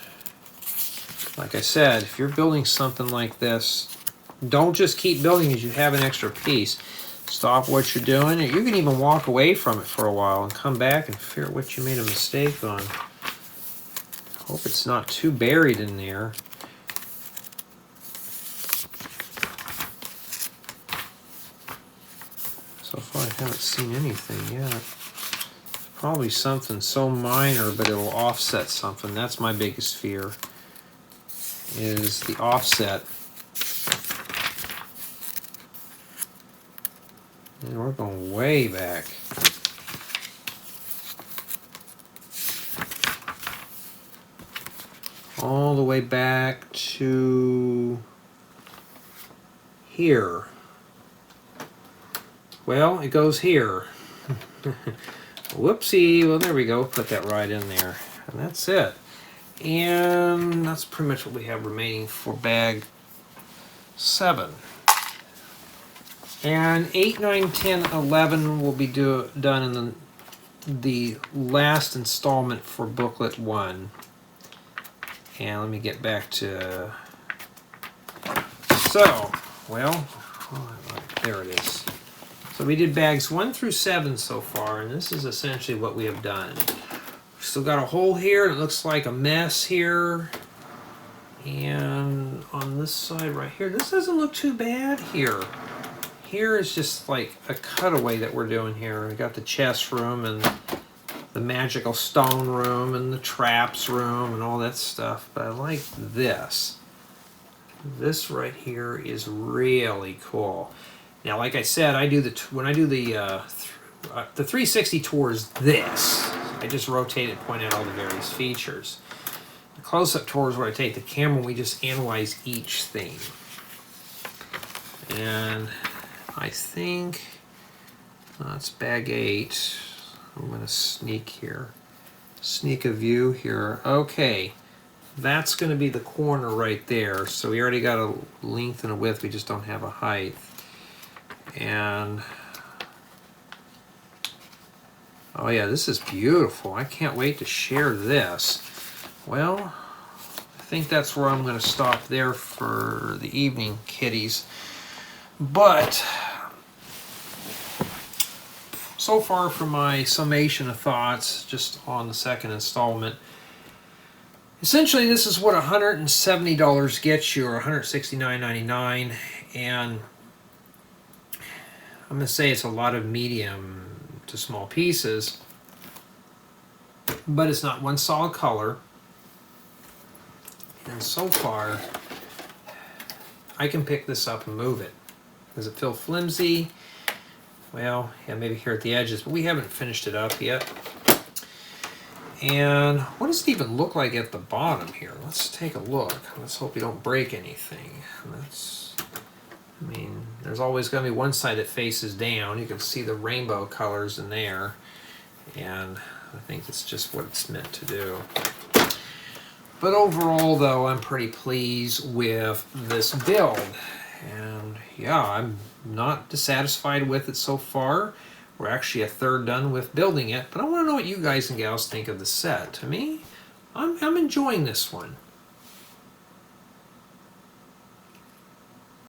like I said, if you're building something like this, don't just keep building as you have an extra piece. Stop what you're doing. You can even walk away from it for a while and come back and figure out what you made a mistake on. Hope it's not too buried in there. So far I haven't seen anything yet. Probably something so minor, but it'll offset something. That's my biggest fear, is the offset. And we're going way back. All the way back to here. Well, it goes here. Whoopsie. Well, there we go. Put that right in there. And that's it. And that's pretty much what we have remaining for bag 7. And 8, 9, 10, 11 will be done in the last installment for booklet 1. And let me get back to... So, well, there it is. So we did bags 1 through 7 so far, and this is essentially what we have done. Still got a hole here, and it looks like a mess here. And on this side right here, this doesn't look too bad here. Here is just like a cutaway that we're doing here. We got the chest room and the magical stone room and the traps room and all that stuff, but I like this. This right here is really cool. Now, like I said, when I do the 360 tours, this. I just rotate it, point out all the various features. The close-up tours where I take the camera, we just analyze each thing. And I think that's bag 8. I'm going to sneak here. Sneak a view here. Okay, that's going to be the corner right there. So we already got a length and a width, we just don't have a height. And oh yeah, this is beautiful. I can't wait to share this. Well, I think that's where I'm going to stop there for the evening, kiddies. But so far from my summation of thoughts, just on the second installment, essentially this is what $170 gets you, or $169.99, and I'm going to say it's a lot of medium to small pieces, but it's not one solid color. And so far, I can pick this up and move it. Does it feel flimsy? Well, yeah, maybe here at the edges, but we haven't finished it up yet. And what does it even look like at the bottom here? Let's take a look. Let's hope we don't break anything. I mean, there's always going to be one side that faces down. You can see the rainbow colors in there. And I think it's just what it's meant to do. But overall, though, I'm pretty pleased with this build. And yeah, I'm not dissatisfied with it so far. We're actually a third done with building it, but I want to know what you guys and gals think of the set. To me, I'm enjoying this one.